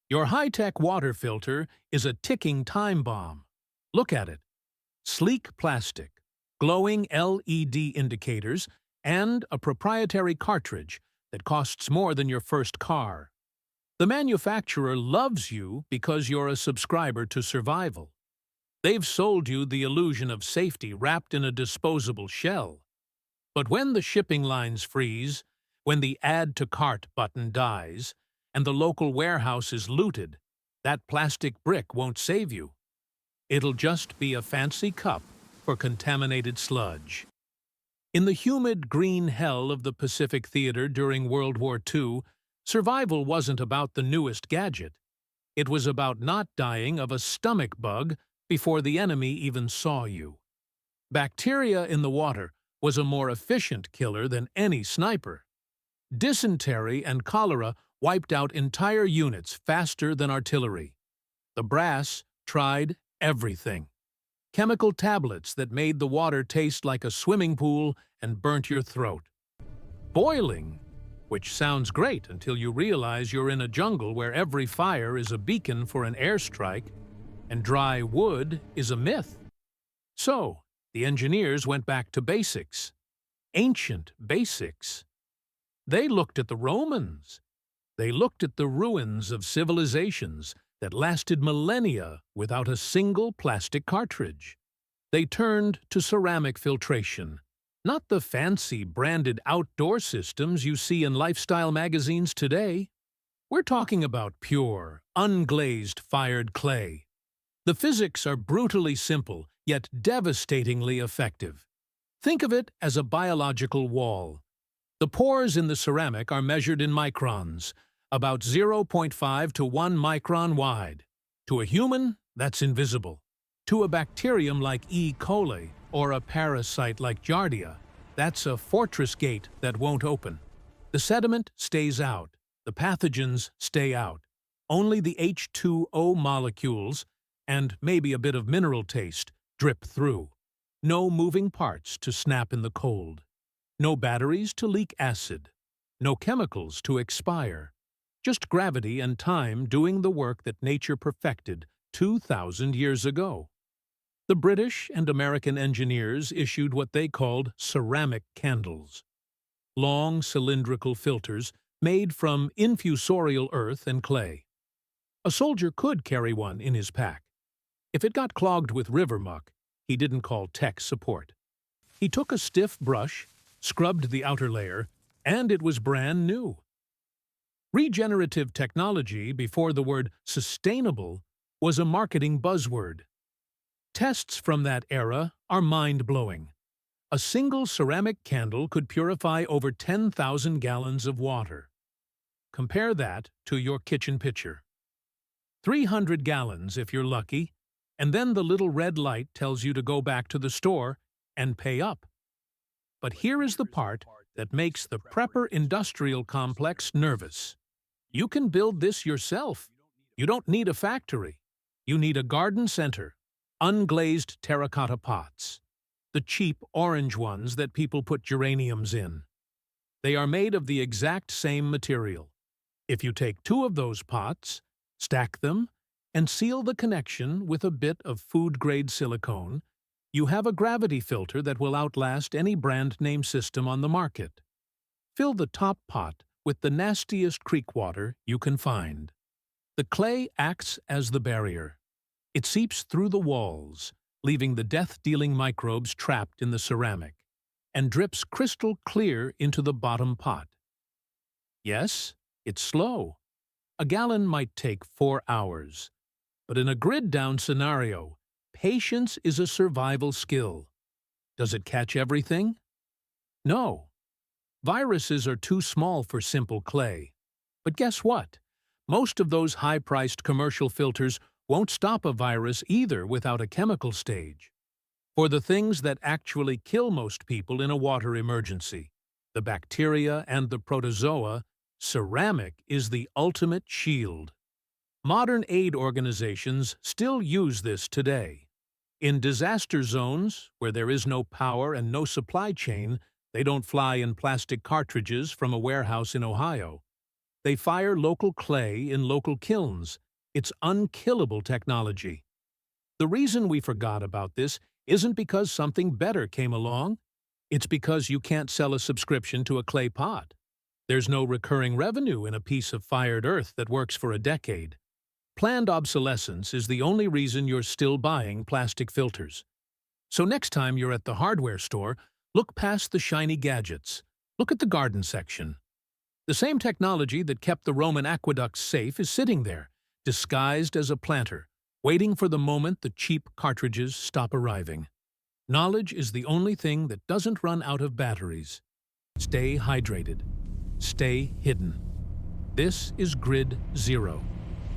Your high-tech water filter is a ticking time bomb. Look at it. Sleek plastic, glowing LED indicators, and a proprietary cartridge that costs more than your first car. The manufacturer loves you because you're a subscriber to survival. They've sold you the illusion of safety wrapped in a disposable shell. But when the shipping lines freeze, when the Add to Cart button dies, and the local warehouse is looted, that plastic brick won't save you. It'll just be a fancy cup for contaminated sludge. In the humid green hell of the Pacific Theater during World War II, survival wasn't about the newest gadget. It was about not dying of a stomach bug before the enemy even saw you. Bacteria in the water was a more efficient killer than any sniper. Dysentery and cholera wiped out entire units faster than artillery. The brass tried everything. Chemical tablets that made the water taste like a swimming pool and burnt your throat. Boiling, which sounds great until you realize you're in a jungle where every fire is a beacon for an airstrike, and dry wood is a myth. So, the engineers went back to basics. Ancient basics. They looked at the Romans. They looked at the ruins of civilizations that lasted millennia without a single plastic cartridge. They turned to ceramic filtration, not the fancy branded outdoor systems you see in lifestyle magazines today. We're talking about pure, unglazed fired clay. The physics are brutally simple, yet devastatingly effective. Think of it as a biological wall. The pores in the ceramic are measured in microns, about 0.5 to 1 micron wide. To a human, that's invisible. To a bacterium like E. coli or a parasite like Giardia, that's a fortress gate that won't open. The sediment stays out. The pathogens stay out. Only the H2O molecules, and maybe a bit of mineral taste, drip through. No moving parts to snap in the cold. No batteries to leak acid. No chemicals to expire. Just gravity and time doing the work that nature perfected 2,000 years ago. The British and American engineers issued what they called ceramic candles. Long cylindrical filters made from infusorial earth and clay. A soldier could carry one in his pack. If it got clogged with river muck, he didn't call tech support. He took a stiff brush, scrubbed the outer layer, and it was brand new. Regenerative technology, before the word sustainable, was a marketing buzzword. Tests from that era are mind-blowing. A single ceramic candle could purify over 10,000 gallons of water. Compare that to your kitchen pitcher. 300 gallons if you're lucky, and then the little red light tells you to go back to the store and pay up. But here is the part that makes the prepper industrial complex nervous. You can build this yourself. You don't need a factory. You need a garden center, unglazed terracotta pots, the cheap orange ones that people put geraniums in. They are made of the exact same material. If you take 2 of those pots, stack them, and seal the connection with a bit of food-grade silicone, you have a gravity filter that will outlast any brand name system on the market. Fill the top pot with the nastiest creek water you can find. The clay acts as the barrier. It seeps through the walls, leaving the death-dealing microbes trapped in the ceramic, and drips crystal clear into the bottom pot. Yes, it's slow. A gallon might take 4 hours. But in a grid-down scenario, patience is a survival skill. Does it catch everything? No. Viruses are too small for simple clay. But guess what? Most of those high-priced commercial filters won't stop a virus either without a chemical stage. For the things that actually kill most people in a water emergency, the bacteria and the protozoa, ceramic is the ultimate shield. Modern aid organizations still use this today. In disaster zones, where there is no power and no supply chain, they don't fly in plastic cartridges from a warehouse in Ohio. They fire local clay in local kilns. It's unkillable technology. The reason we forgot about this isn't because something better came along. It's because you can't sell a subscription to a clay pot. There's no recurring revenue in a piece of fired earth that works for a decade. Planned obsolescence is the only reason you're still buying plastic filters. So next time you're at the hardware store, look past the shiny gadgets. Look at the garden section. The same technology that kept the Roman aqueducts safe is sitting there, disguised as a planter, waiting for the moment the cheap cartridges stop arriving. Knowledge is the only thing that doesn't run out of batteries. Stay hydrated. Stay hidden. This is Grid Zero.